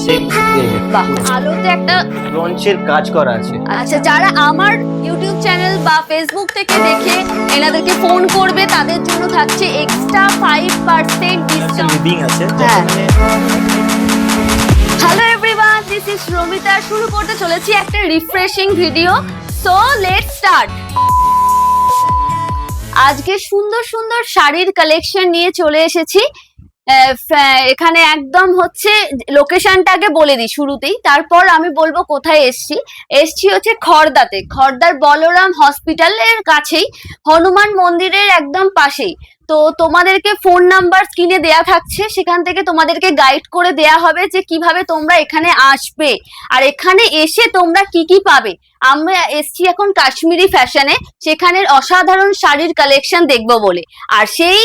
Same বাহ, আলোতে একটা ব্রঞ্চের কাজ করা আছে। আচ্ছা, যারা আমার ইউটিউব চ্যানেল বা ফেসবুক থেকে দেখে এনাদেরকে ফোন করবে তাদের জন্য থাকছে এক্সট্রা 5% ডিসকাউন্ট। লিভিং আছে হ্যাঁ। মানে hello everyone, this is Romita. শুরু করতে চলেছি একটা refreshing video. So let's start. আজকে সুন্দর সুন্দর শাড়ির কালেকশন নিয়ে চলে এসেছি। এখানে একদম হচ্ছে লোকেশনটা আগে বলে দিই শুরুতেই, তারপর আমি বলবো কোথায় এসছি হচ্ছে খড়দাতে, খড়দার বলরাম হসপিটালের কাছেই, হনুমান মন্দিরের একদম পাশেই। তো তোমাদেরকে ফোন নাম্বার স্ক্রিনে দেয়া থাকছে, সেখান থেকে তোমাদেরকে গাইড করে দেয়া হবে যে কিভাবে তোমরা এখানে আসবে আর এখানে এসে তোমরা কি কি পাবে। আমরা এসছি এখন কাশ্মীরি ফ্যাশনে, সেখানের অসাধারণ শাড়ির কালেকশন দেখবো বলে। আর সেই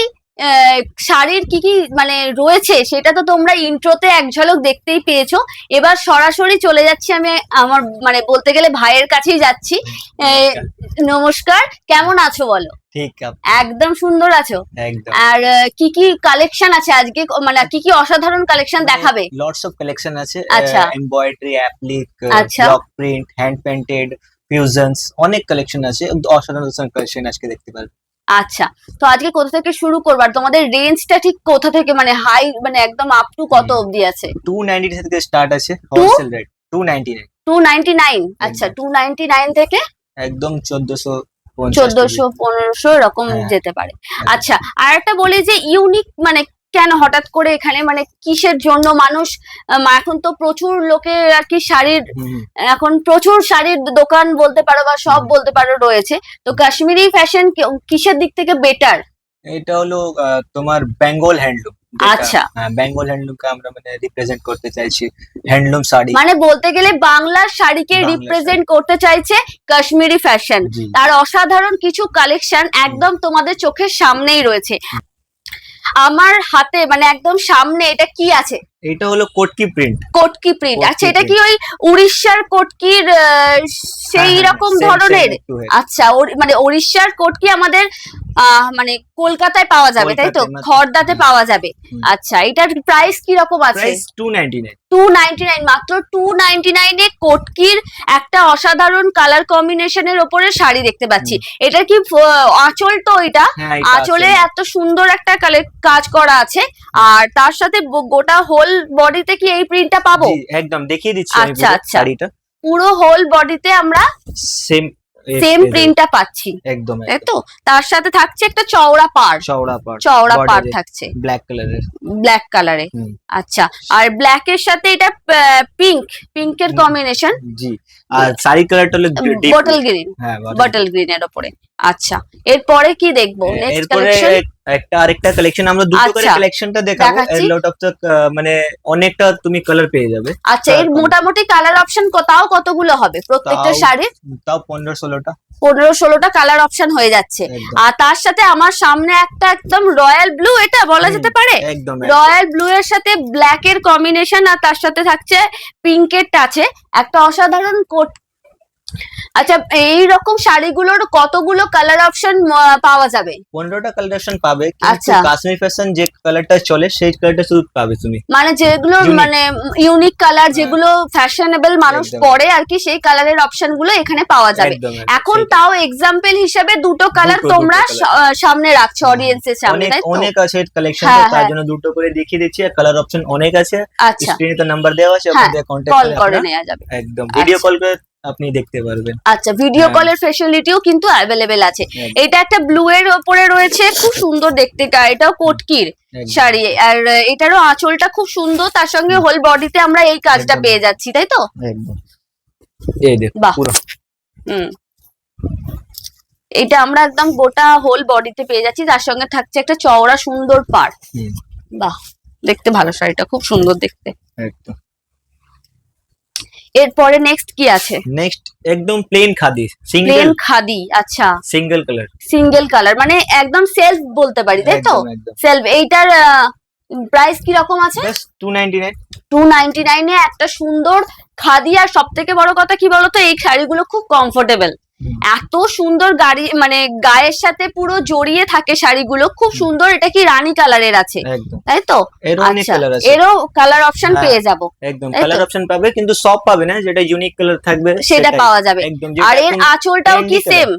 শাড়ির কি কি মানে রয়েছে সেটা তো তোমরা ইন্ট্রোতে এক ঝলক দেখতেই পেয়েছো। এবার সরাসরি চলে যাচ্ছি আমি আমার মানে বলতে গেলে ভাইয়ের কাছেই যাচ্ছি। নমস্কার, কেমন আছো বলো? ঠিক একদম সুন্দর আছো একদম। আর কি কি কালেকশন আছে আজকে, মানে কি কি অসাধারণ কালেকশন দেখাবে? লটস অফ কালেকশন আছে, আচ্ছা। এমব্রয়ডারি, অ্যাপ্লিক, আচ্ছা। ব্লক প্রিন্ট, হ্যান্ড পেইন্টেড, ফিউশনস, অনেক কালেকশন আছে। অসাধারণ কালেকশন আজকে দেখতে পারবে। আচ্ছা, তো আজকে কোথা থেকে শুরু করবার, তোমাদের রেঞ্জটা ঠিক কোথা থেকে, মানে হাই মানে একদম আপ টু কত অবধি আছে? 290 থেকে স্টার্ট আছে হোলসেল রেট, 299। 299। আচ্ছা, 299 থেকে একদম 1400 1500 এরকম হ্যাঁ। যেতে পারে। আচ্ছা, আর একটা বলি যে ইউনিক মানে কেন হঠাৎ করে এখানে, মানে কিসের জন্য মানুষ এখন তো প্রচুর লোকে আর কি শাড়ির, এখন প্রচুর শাড়ির দোকান বলতে পারো বা সব বলতে পারো রয়েছে, তো কাশ্মীরি ফ্যাশন কিসের দিক থেকে বেটার? এটা হলো তোমার বেঙ্গল হ্যান্ডলুম। আচ্ছা। হ্যাঁ, বেঙ্গল হ্যান্ডলুমকে আমরা মানে রিপ্রেজেন্ট করতে চাইছি। হ্যান্ডলুম শাড়ি মানে বলতে গেলে বাংলার শাড়িকে বাংলার রিপ্রেজেন্ট করতে চাইছে কাশ্মীরি ফ্যাশন। জি। তার অসাধারণ কিছু কালেকশন একদম তোমাদের চোখের সামনেই রয়েছে। আমার হাতে মানে একদম সামনে এটা কি আছে? এটা হলো কোটকি প্রিন্ট। কোটকি প্রিন্ট। কোটকি আচ্ছা, এটা কি print। ওই উড়িষ্যার কোটকির সেই হ্যাঁ, রকম same, ধরনের? same একটু, হ্যাঁ। আচ্ছা, মানে উড়িষ্যার কোটকি আমাদের মানে কলকাতায় পাওয়া যাবে তাই তো, কলকাতায় মাত্র। খড়দাতে পাওয়া যাবে। হুম। আচ্ছা, এটার প্রাইস কি রকম আছে? প্রাইস 299। 299, মাত্র 299 এ কোটকির একটা অসাধারণ কালার কম্বিনেশনের ওপরে শাড়ি দেখতে পাচ্ছি। এটা কি আঁচল তো? এটা হ্যাঁ, এটা আঁচলে আঁচল। এত সুন্দর একটা কাজ করা আছে, আর তার সাথে গোটা হোল বডিতে কি এই প্রিন্টটা পাবো? জি, একদম দেখিয়ে দিচ্ছি আমি আচ্ছা, পুরো আচ্ছা। শাড়িটা। পুরো হোল বডিতে আমরা সেম প্রিন্টটা পাচ্ছি, একদম তাই তো? তার সাথে থাকছে একটা চওড়া পাড়, চওড়া পাড়, চওড়া পাড় থাকছে ব্ল্যাক কালারের। ব্ল্যাক কালারে। আচ্ছা, আর ব্ল্যাক এর সাথে এটা পিঙ্কের কম্বিনেশন। জি, আর শাড়ি কালারটা হলো ডিপ বটল গ্রিন, হ্যাঁ, বটল গ্রিনের ওপরে। আচ্ছা, এরপরে কি দেখবো? নেক্সট এরপরে কালেকশন। আরেকটা কালেকশন আমরা দুটো করে আচ্ছা, কালেকশনটা দেখাবো। দেখাচ্ছি। লট অফ মানে অনেকটা তুমি কালার পেয়ে যাবে। আচ্ছা, এর তারপর- মোটামুটি কালার অপশন তাও কতগুলো হবে প্রত্যেকটা তাও- শাড়ির? তাও 15-16টা। 15-16টা কালার অপশন হয়ে যাচ্ছে। একদম। আর তার সাথে আমার সামনে একটা একদম রয়্যাল ব্লু, এটা বলা যেতে পারে একদম রয়্যাল ব্লু এর সাথে ব্ল্যাক এর কম্বিনেশন, আর তার সাথে থাকছে পিঙ্কের টাচে একটা অসাধারণ কোট। আচ্ছা, এই রকম শাড়িগুলোর কতগুলো কালার অপশন পাওয়া যাবে? 15টা কালেকশন পাবে, কিন্তু আচ্ছা। কাশ্মীর ফ্যাশন যে কালারটা চলে সেই কালারটা শুধু পাবে তুমি। মানে যেগুলো Unique। মানে ইউনিক কালার, যেগুলো ফ্যাশনেবল মানুষ একদম। পরে আর কি, সেই কালারের অপশন গুলো এখানে পাওয়া যাবে। একদম, এখন সেটাই। তাও এক্সাম্পল হিসেবে দুটো কালার দুটো তোমরা colour। সামনে রাখছো অডিয়েন্সের সামনে, অনেক তাই তো? অনেক আছে কালেকশন, হ্যাঁ, তার হ্যাঁ। জন্য দুটো করে দেখিয়ে দিচ্ছি। আর কালার অপশন অনেক আছে। আচ্ছা, স্ক্রিনে তো নাম্বার দেওয়া আছে, হ্যাঁ, আপনাদের কন্টাক্ট কল করে করে আপনারা নেওয়া যাবে। একদম ভিডিও আচ্ছা। কল করে আপনি দেখতে পারবেন। আচ্ছা, ভিডিও হ্যাঁ। কলের ফেসিলিটিও কিন্তু অ্যাভেলেবেল আছে। একদম। এটা একটা ব্লু এর ওপরে রয়েছে, খুব সুন্দর দেখতে। এটাও কোটকির একদম। শাড়ি, আর এটারও আঁচলটা খুব সুন্দর, তার সঙ্গে হোল বডিতে আমরা এই কাজটা একদম। পেয়ে যাচ্ছি, তাই তো? একদম, এই দেখো বাহ। পুরো। হুম, এটা আমরা একদম গোটা হোল বডিতে পেয়ে যাচ্ছি, তার সঙ্গে থাকছে একটা চওড়া সুন্দর পাড়। হুম, বাহ, দেখতে ভালো, শাড়িটা খুব সুন্দর দেখতে। একদম। এরপরে নেক্সট কি আছে? নেক্সট একদম plain khadi, single plain khadi. আচ্ছা, সিঙ্গেল কালার। সিঙ্গেল কালার, মানে একদম সেলফ বলতে পারি, তাই তো? একদম, একদম। সেলফ। এইটার প্রাইস কি রকম আছে? জাস্ট 299। 299 এ একটা সুন্দর খাদি। আর সব থেকে বড় কথা কি বলতো, এই শাড়িগুলো খুব কমফোর্টেবল। এত সুন্দর মানে গায়ের সাথে পুরো জড়িয়ে থাকে শাড়িগুলো, খুব সুন্দর। এটা কি রানী কালারের আছে, একদম তাই তো? এর অনেক আচ্ছা, কালার আছে, এরও কালার অপশন হ্যাঁ, পেয়ে যাব, একদম তাই কালার তো? অপশন পাবে, কিন্তু সব পাবে না, যেটা ইউনিক কালার থাকবে সেটা সেটাই। পাওয়া যাবে। একদম আর যেটা এর এখন আঁচলটাও কি trendy সেম?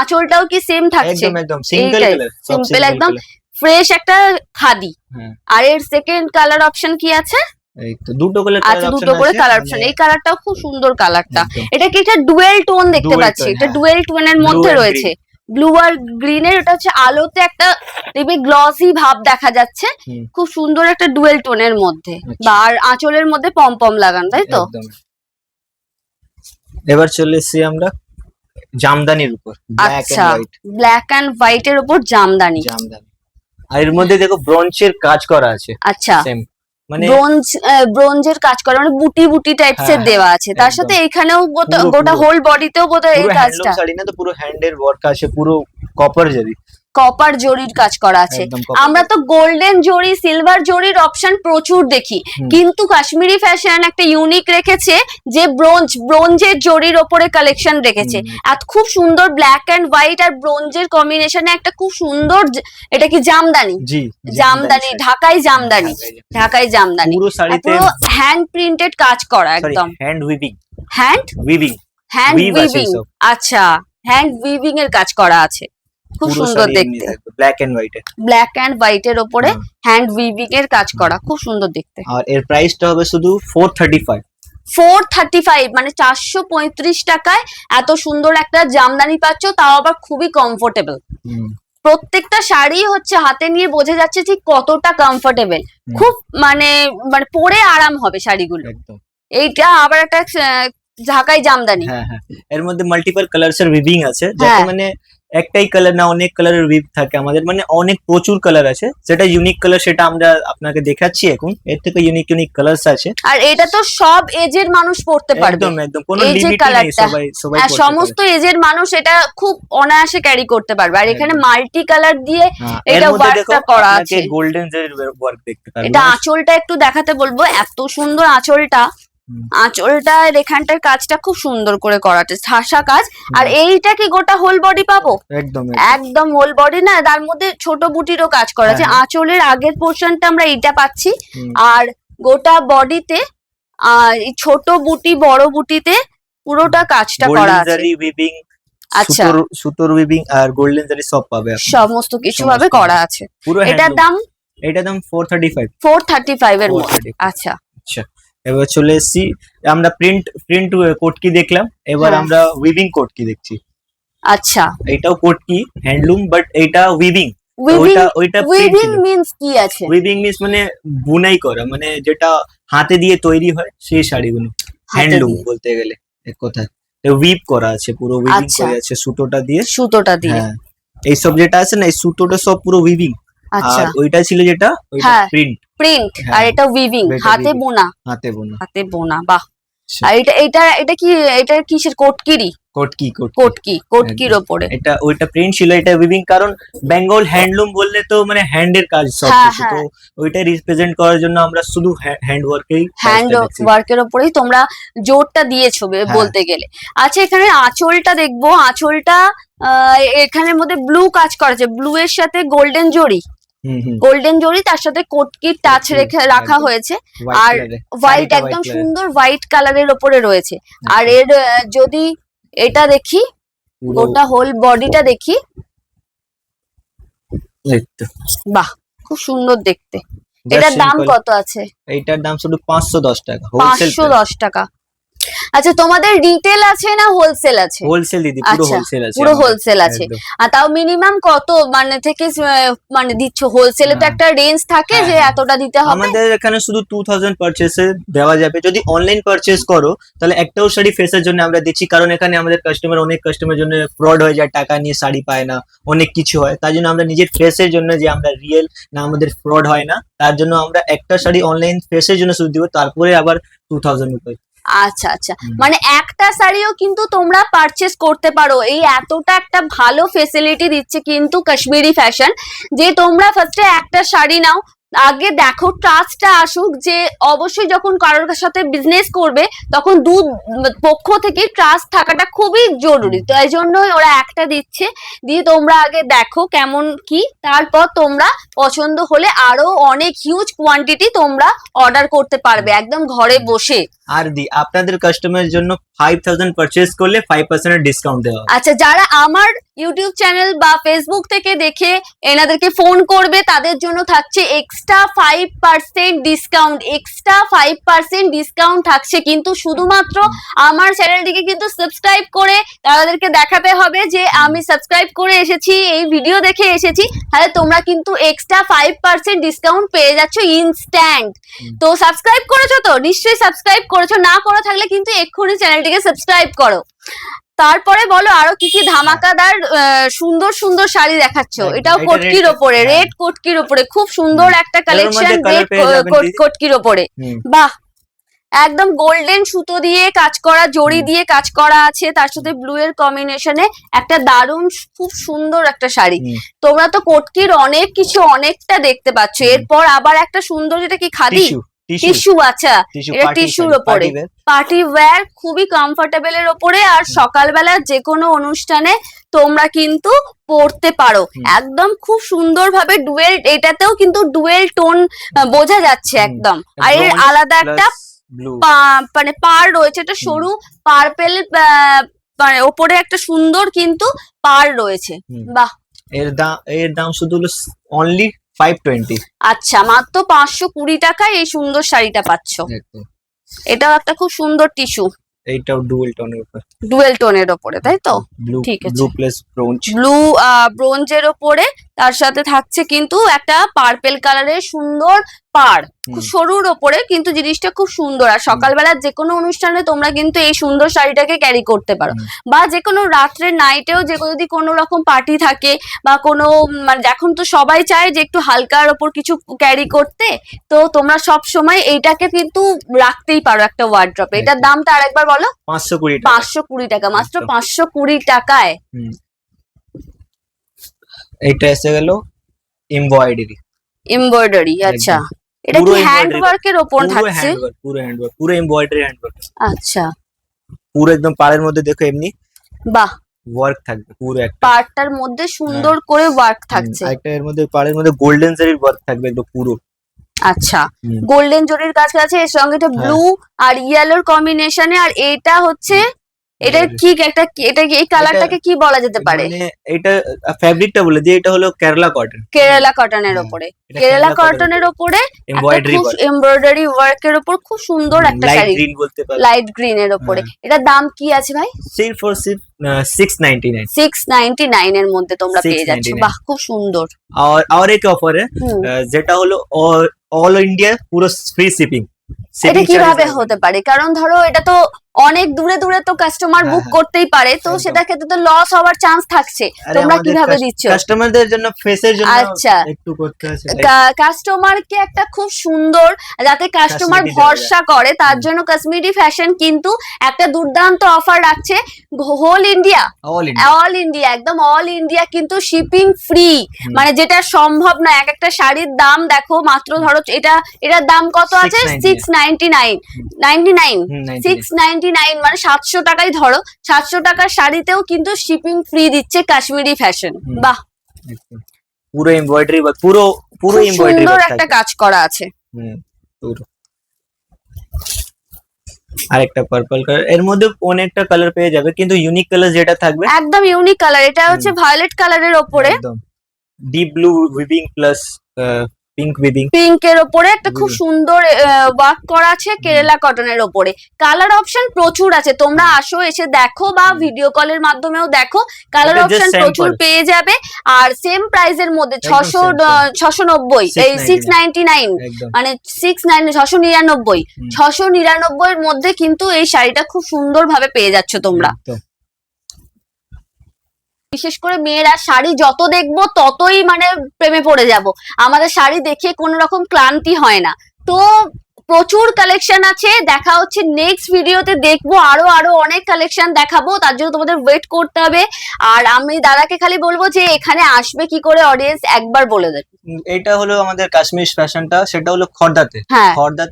আঁচলটাও কি সেম থাকছে? একদম একদম সিঙ্গেল এইটাই কালার, সব সিম্পল, সিঙ্গেল একদম কালার। ফ্রেশ একটা খাদি। হ্যাঁ, আর এর সেকেন্ড কালার অপশন কি আছে? এই তো দুটো কালার আচ্ছা, অপশন দুটো করে আছে, কালার মানে অপশন। এই কালারটাও খুব সুন্দর কালারটা। একদম এটা কি এটা ডুয়েল টোন দেখতে Dual পাচ্ছি, tone, এটা হ্যাঁ, ডুয়েল টোনের ব্লু মধ্যে এন্ড রয়েছে। গ্রিন। ব্লু আর গ্রিনের, এটা হচ্ছে আলোতে একটা দেখবি গ্লসি ভাব দেখা যাচ্ছে, হুম, খুব সুন্দর একটা ডুয়েল টোনের মধ্যে। আচ্ছা, বা আর আঁচলের মধ্যে পম পম লাগান, তাই তো? একদম। এবার চলে এসেছি আমরা জামদানির উপর, ব্ল্যাক এন্ড আচ্ছা, হোয়াইট ব্ল্যাক অ্যান্ড হোয়াইট এর উপর জামদানি। জামদানি। আর এর মধ্যে দেখো ব্রোঞ্জের কাজ করা আছে, আচ্ছা, সেম মানে ব্রোঞ্জের কাজ করা, মানে বুটি বুটি টাইপস হ্যাঁ এর হ্যাঁ দেওয়া আছে। তার একদম সাথে এইখানেও পুরো গোটা পুরো হোল বডিতেও বোধহয় এই পুরো হ্যান্ডলুম কাজটা। শাড়ি না, তো পুরো হ্যান্ডের ওয়ার্ক আছে, পুরো কপার জরি, কপার জরির কাজ করা আছে। একদম কপার আমরা জরি। তো গোল্ডেন জরি, সিলভার জরির অপশন প্রচুর দেখি, হুম, কিন্তু কাশ্মীরি ফ্যাশন একটা ইউনিক রেখেছে যে ব্রোঞ্জের জরির ওপরে কালেকশন রেখেছে। হুম, আর খুব সুন্দর ব্ল্যাক এন্ড হোয়াইট আর ব্রোঞ্জের কম্বিনেশনে একটা খুব সুন্দর এটা কি জামদানি? জি জামদানি, শাড়ি। ঢাকাই জামদানি, ঢাকাই জামদানি। পুরো আর শাড়িতে পুরো হ্যান্ড প্রিন্টেড কাজ করা, একদম hand weaving, hand weaving hand we've আছে উইভিং। সব, আচ্ছা, হ্যান্ড উইভিং এর কাজ করা আছে, খুব পুরো সুন্দর শাড়ি এমনি দেখতে। থাকবে ব্ল্যাক এন্ড হোয়াইটে। ব্ল্যাক অ্যান্ড হোয়াইট এর ওপরে হ্যান্ড উইভিং এর কাজ করা, খুব সুন্দর দেখতে। আর এর প্রাইসটা হবে শুধু 435। 435, মানে 435 টাকায় এত সুন্দর একটা জামদানি পাচ্ছ, তাও আবার খুবই কমফোর্টেবল। প্রত্যেকটা শাড়ি হচ্ছে হাতে নিয়ে বোঝা যাচ্ছে ঠিক কতটা কমফোর্টেবল, খুব মানে মানে পরে আরাম হবে শাড়িগুলো। একদম এইটা আবার একটা ঢাকাই জামদানি। হ্যাঁ হ্যাঁ, এর মধ্যে মাল্টিপল কালারস এর উইভিং আছে, যাতে হ্যাঁ, মানে একটাই কালার না, অনেক কালারের উইভ থাকে আমাদের, মানে অনেক প্রচুর কালার আছে। যেটা ইউনিক কালার সেটা আমরা আপনাকে দেখাচ্ছি এখন, এর থেকে ইউনিক ইউনিক কালারস আছে। আর এটা তো সব এজের মানুষ পড়তে পারবে, একদম একদম কোনো এই যে লিমিট নেই, কালারটা। সবাই সবাই হ্যাঁ, পড়তে সমস্ত পারে। এজের মানুষ এটা খুব অনায়াসে ক্যারি করতে পারবে। আর এখানে একদম। মাল্টি কালার দিয়ে হ্যাঁ, এর এটা মধ্যে দেখো ওয়ার্কটা করা আপনাকে আছে। গোল্ডেন জরির ওয়ার্ক দেখতে পারবেন। এটা আঁচলটা একটু দেখাতে বলবো, এত সুন্দর আঁচলটা। আঁচলটা এখানটার কাজটা খুব সুন্দর করে করাতে, ঠাসা কাজ। আর এইটা কি গোটা হোল বডি পাবো? একদম একদম হোল বডি না, তার মধ্যে ছোট বুটিরও কাজ করা আছে। হ্যাঁ। আঁচলের আগের পোর্শনটা আমরা এইটা পাচ্ছি, হুম, আর গোটা বডিতে এই ছোট বুটি বড় বুটিতে পুরোটা কাজটা করা গোল্ডেন আছে। জারি উইভিং, আচ্ছা, সুতোর উইভিং আর গোল্ডেন জারি সব পাবে আপনি। সমস্ত কিছু ভাবে সমস্ত করা আছে। পুরো এটার হ্যান্ডলুম। দাম এটার দাম 435। 435 এর মধ্যে। 435। আচ্ছা, আচ্ছা, এবার চলে এসেছি আমরা প্রিন্ট কোটকি দেখলাম, এবার হ্যাঁ। আমরা উইভিং কোটকি দেখছি। আচ্ছা, এটাও কোটকি হ্যান্ডলুম, বাট এটা উইভিং। উইভিং। ওইটা উইভিং মিন্স কি আছে? উইভিং মিন্স মানে বুনাই করা, মানে যেটা হাতে দিয়ে তৈরি হয় সেই শাড়িগুলো হ্যান্ডলুম দিয়ে। বলতে গেলে এক কথায়। উইভ করা আছে, পুরো উইভিং আচ্ছা, করা আছে সুতোটা দিয়ে। সুতোটা দিয়ে। হ্যাঁ, এইসব যেটা আছে না, এই সুতোটা সব পুরো উইভিং। আচ্ছা, আর ওইটা ছিল যেটা ওইটা হ্যাঁ, প্রিন্ট, প্রিন্ট। হ্যাঁ, আর এটা উইভিং, এটা হাতে weaving, বোনা। হাতে বোনা। হাতে বোনা, বাহ। আচ্ছা, আর এটা কি, এটা কিসের? কোটকিরি? কোটকির কোটকির ওপরে। এটা ওইটা প্রিন্ট ছিল, এটা উইভিং। কারণ বেঙ্গল হ্যান্ডলুম বললে তো মানে হ্যান্ডের কাজ সব হ্যাঁ, কিছু, হ্যাঁ। তো ওইটা রিপ্রেজেন্ট করার জন্য আমরা শুধু হ্যান্ড ওয়ার্কেই হ্যান্ড ওয়ার্কের ওপরেই তোমরা জোরটা দিয়েছো বলতে গেলে। আচ্ছা, এখানে আঁচলটা দেখবো। আঁচলটা এখানের মধ্যে ব্লু কাজ করা আছে, ব্লু এর সাথে গোল্ডেন জরি। গোল্ডেন জরি, তার সাথে কোটকির টাচ রাখা হয়েছে। আর হোয়াইট, একদম সুন্দর হোয়াইট কালারের ওপরে রয়েছে। আর এর যদি এটা দেখি, গোটা হোল বডিটা দেখি, বাহ, খুব সুন্দর দেখতে। এটার দাম কত আছে? এইটার দাম শুধু 510 টাকা, হোলসেল 510 টাকা। আচ্ছা, তোমাদের রিটেল আছে না হোলসেল আছে? হোলসেল দিদি, পুরো আচ্ছা, হোলসেল আছে, পুরো হোলসেল আছে। একদম। আর তাও মিনিমাম কত মানে থেকে মানে দিচ্ছ? হোলসেলে তো একটা রেঞ্জ থাকে যে হ্যাঁ, এতটা দিতে হবে। আমাদের এখানে শুধু 2000 পারচেসে দেওয়া যাবে। যদি অনলাইন পারচেস করো তাহলে একটাও শাড়ি ফেসের জন্য আমরা দিচ্ছি, কারণ এখানে আমাদের অনেক কাস্টমার জন্য ফ্রড হয়ে যায়, টাকা নিয়ে শাড়ি পায় না, অনেক কিছু হয়। তার জন্য আমরা নিজের ফেসের জন্য, যে আমরা রিয়েল না, আমাদের ফ্রড হয় না, তার জন্য আমরা একটা শাড়ি অনলাইন ফেসের জন্য শুধু দিব, তারপরে আবার 2000 রুপিস। আচ্ছা আচ্ছা, মানে একটা শাড়িও কিন্তু তোমরা পারচেস করতে পারো। এই এতটা একটা ভালো ফেসিলিটি দিচ্ছে কিন্তু কাশ্মীরি ফ্যাশন, যে তোমরা ফার্স্টে একটা শাড়ি নাও, আগে দেখো ট্রাস্টটা আসুক, যে অবশ্যই যখন কারোর সাথে বিজনেস করবে তখন দু পক্ষ থেকে ট্রাস্ট থাকাটা খুবই জরুরি। তো এই জন্যই ওরা একটা দিচ্ছে, দিয়ে তোমরা আগে দেখো কেমন কি, তারপর তোমরা পছন্দ হলে আরো অনেক হিউজ কোয়ান্টিটি তোমরা অর্ডার করতে পারবে একদম ঘরে বসে। আর আপনাদের কাস্টমারের জন্য 5000 পারচেজ করলে 5% ডিসকাউন্ট দেওয়া হবে। আচ্ছা, যারা আমার ইউটিউব চ্যানেল বা ফেসবুক থেকে দেখে এনাদেরকে ফোন করবে তাদের জন্য থাকছে এক্সট্রা 5% ডিসকাউন্ট, এক্সট্রা 5% ডিসকাউন্ট থাকছে। কিন্তু শুধুমাত্র আমার চ্যানেলটিকে কিন্তু সাবস্ক্রাইব করে তাদেরকে দেখাতে হবে যে আমি সাবস্ক্রাইব করে এসেছি, এই ভিডিও দেখে এসেছি, তাহলে তোমরা কিন্তু এক্সট্রা 5% ডিসকাউন্ট পেয়ে যাচ্ছ ইনস্ট্যান্ট। তো সাবস্ক্রাইব করেছো তো? নিশ্চয়ই সাবস্ক্রাইব করেছো, না করে থাকলে কিন্তু এক্ষুনি চ্যানেলটিকে সাবস্ক্রাইব করো। তারপরে বলো আরো কি কি ধামাকাদার সুন্দর সুন্দর শাড়ি দেখাচ্ছ। এটাও কটকির ওপরে, রেড কটকির ওপরে, খুব সুন্দর একটা কালেকশন রেড কটকির ওপরে। বাহ, একদম গোল্ডেন সুতো দিয়ে কাজ করা, জড়ি দিয়ে কাজ করা আছে, তার সাথে ব্লু এর কম্বিনেশনে একটা দারুণ খুব সুন্দর একটা শাড়ি। তোমরা তো কটকির অনেক কিছু অনেকটা দেখতে পাচ্ছ। এরপর আবার একটা সুন্দর, যেটা কি খাদি টিস্যু, আচ্ছা এটা টিস্যুর ওপরে, পার্টি ওয়্যার, খুবই কমফোর্টেবল এর ওপরে। আর সকালবেলা যে কোনো অনুষ্ঠানে তোমরা কিন্তু পরতে পারো একদম খুব সুন্দর ভাবে। ডুয়েল, এটাতেও কিন্তু ডুয়েল টোন বোঝা যাচ্ছে একদম। আর এর আলাদা একটা মানে পার রয়েছে, একটা সরু পার্পেল, মানে ওপরে একটা সুন্দর কিন্তু পার রয়েছে। বাহ, এর দাম শুধু অনলি 520। আচ্ছা, মাত্র 520 টাকায় এই সুন্দর শাড়িটা পাচ্ছ। এটাও একটা খুব সুন্দর টিস্যু, এইটাও ডুয়েল টোনের উপর, ডুয়েল টোনের ওপরে, তাই তো? ঠিক আছে, ব্লু প্লাস ব্রোঞ্জ, ব্লু ব্রোঞ্জের ওপরে, তার সাথে থাকছে কিন্তু একটা পার্পেল কালারের সুন্দর পাড়, খুব সরুর ওপরে, কিন্তু জিনিসটা খুব সুন্দর। আর সকালবেলা যে কোনো অনুষ্ঠানে তোমরা কিন্তু এই সুন্দর শাড়িটাকে ক্যারি করতে পারো, বা যে কোনো রাত্রে নাইটেও যদি কোনো রকম পার্টি থাকে বা কোনো, মানে এখন তো সবাই চায় যে একটু হালকার ওপর কিছু ক্যারি করতে, তো তোমরা সব সময় এইটাকে কিন্তু রাখতেই পারো একটা ওয়ার্ড্রপে। এটার দামটা আরেকবার বলো। 520 টাকা, মাত্র 520 টাকায়। এটা এসে গেল এমব্রয়ডারি। আচ্ছা, এটা কি হ্যান্ড ওয়ার্কের ওপর থাকছে? পুরো হ্যান্ডওয়ার্ক, পুরো এমব্রয়ডারি হ্যান্ডওয়ার্ক। আচ্ছা, পুরো একদম পাড়ের মধ্যে দেখো এমনি বাহ, ওয়ার্ক থাকবে পুরো, একটা পাড়টার মধ্যে সুন্দর করে ওয়ার্ক থাকছে। একটা এর মধ্যে পাড়ের মধ্যে গোল্ডেন জারির ওয়ার্ক থাকবে একদম পুরো। আচ্ছা, গোল্ডেন জরির কাজ আছে, এর সঙ্গে এটা ব্লু আর ইয়েলোর কম্বিনেশনে। আর এটা হচ্ছে, এটা কি একটা, এটা এই কালারটাকে কি বলা যেতে পারে? মানে এটা ফ্যাব্রিকটা বলে দিই, এটা হলো কেরালা কটন, কেরালা কটনের ওপরে, কেরালা কটনের ওপরে এমব্রয়ডারি ওয়ার্কের ওপর খুব সুন্দর একটা শাড়ি, লাইট গ্রিন বলতে পারো, লাইট গ্রিন এর ওপরে। এটার দাম কি আছে ভাই? 699 এর মধ্যে তোমরা পেয়ে যাচ্ছ। বাহ, খুব সুন্দর। আর এক অফার যেটা হলো অল ইন্ডিয়া পুরো ফ্রি শিপিং। এটা কিভাবে হতে পারে? কারণ ধরো এটা তো অনেক দূরে দূরে তো কাস্টমার বুক করতেই পারে, তো সেটা ক্ষেত্রে তো লস হওয়ার চান্স থাকছে। তোমরা কিভাবে দিচ্ছ? কাস্টমারদের জন্য, ফেসের জন্য আচ্ছা, একটু করতে আছে, কাস্টমারকে একটা খুব সুন্দর, যাতে কাস্টমার ভরসা করে, তার জন্য কাশ্মীরি ফ্যাশন কিন্তু একটা দুর্দান্ত অফার রাখছে। হোল ইন্ডিয়া, অল ইন্ডিয়া, একদম অল ইন্ডিয়া কিন্তু শিপিং ফ্রি। মানে যেটা সম্ভব না, এক একটা শাড়ির দাম দেখো, মাত্র ধরো এটার দাম কত আছে? 699, 699, মানে 700 টাকাই ধরো। 700 টাকার শাড়িতেও কিন্তু শিপিং ফ্রি দিচ্ছে কাশ্মীরি ফ্যাশন। বাহ, পুরো এমব্রয়ডারি বা পুরো এমব্রয়ডারি সুন্দর একটা কাজ করা আছে। পুরো আরেকটা পার্পল কালার, এর মধ্যে অনেকটা কালার পেয়ে যাবে, কিন্তু ইউনিক কালার যেটা থাকবে একদম ইউনিক কালার। এটা হচ্ছে ভায়োলেট কালারের ওপরে, একদম deep blue weaving plus pink weaving, পিঙ্কের ওপরে একটা খুব সুন্দর ওয়ার্ক করা আছে কেরালা কটনের ওপরে। কালার অপশন প্রচুর আছে, তোমরা আসো, এসে দেখো, বা ভিডিও কলের মাধ্যমেও দেখো। কালার অপশন প্রচুর পেয়ে যাবে। আর সেম প্রাইসের মধ্যে 690, এই 699, মানে 699, 699 এর মধ্যে কিন্তু এই শাড়িটা খুব সুন্দর ভাবে পেয়ে যাচ্ছ তোমরা। বিশেষ করে মেয়েরা শাড়ি যত দেখবো ততই মানে প্রেমে পড়ে যাব। আমাদের শাড়ি দেখে কোনো রকম ক্লান্তি হয় না। তো প্রচুর কালেকশন আছে। দেখা হচ্ছে নেক্সট ভিডিওতে, দেখবো আরো আরো অনেক কালেকশন দেখাবো, তার জন্য তোমাদের ওয়েট করতে হবে। আর আমি দাদাকে খালি বলবো যে এখানে আসবে কি করে অডিয়েন্স একবার বলে দেবে। এটা হলো আমাদের কাশ্মীর ফ্যাশনটা, সেটা হলো খর্দাতে। হ্যাঁ খর্দা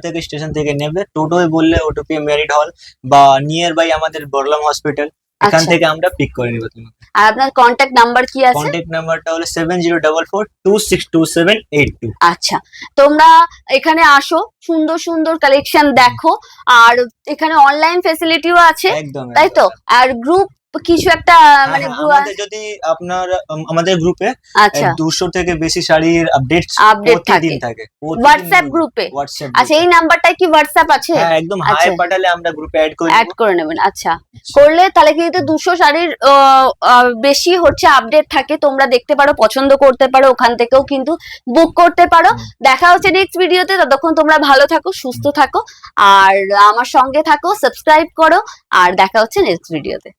থেকে স্টেশন থেকে নেবে, টোটোয় বললে ওটুপি মেরিট হল বা নিয়ার বাই আমাদের বড়লাম হসপিটাল, এখান আচ্ছা। থেকে আমরা পিক করে নিব তোমাকে। আর আপনার কন্ট্যাক্ট নাম্বার কি আছে? কন্ট্যাক্ট নাম্বারটা হলো 7044262782। আচ্ছা, তোমরা এখানে আসো, সুন্দর সুন্দর কালেকশন দেখো। আর এখানে অনলাইন ফেসিলিটিও আছে, একদম তাই তো? একদম। আর গ্রুপ কিছু একটা হ্যাঁ, মানে হ্যাঁ, আমাদের যদি আপনার আমাদের গ্রুপে আচ্ছা 200 থেকে বেশি শাড়ির আপডেট আপডেট প্রতিদিন থাকে থাকে। হোয়াটসঅ্যাপ গ্রুপে। হোয়াটসঅ্যাপ আচ্ছা, এই নাম্বারটায় কি হোয়াটসঅ্যাপ আছে? হ্যাঁ, একদম হাই আচ্ছা, পাঠালে আমরা গ্রুপে অ্যাড করে অ্যাড দেব। করে নেবেন। আচ্ছা, করলে তাহলে কিন্তু 200 শাড়ির বেশি হচ্ছে আপডেট থাকে, তোমরা দেখতে পারো, পছন্দ করতে পারো, ওখান থেকেও কিন্তু বুক করতে পারো। দেখা হচ্ছে নেক্সট ভিডিওতে, ততক্ষণ তোমরা ভালো থাকো, সুস্থ থাকো, আর আমার সঙ্গে থাকো, সাবস্ক্রাইব করো, আর দেখা হচ্ছে নেক্সট ভিডিওতে।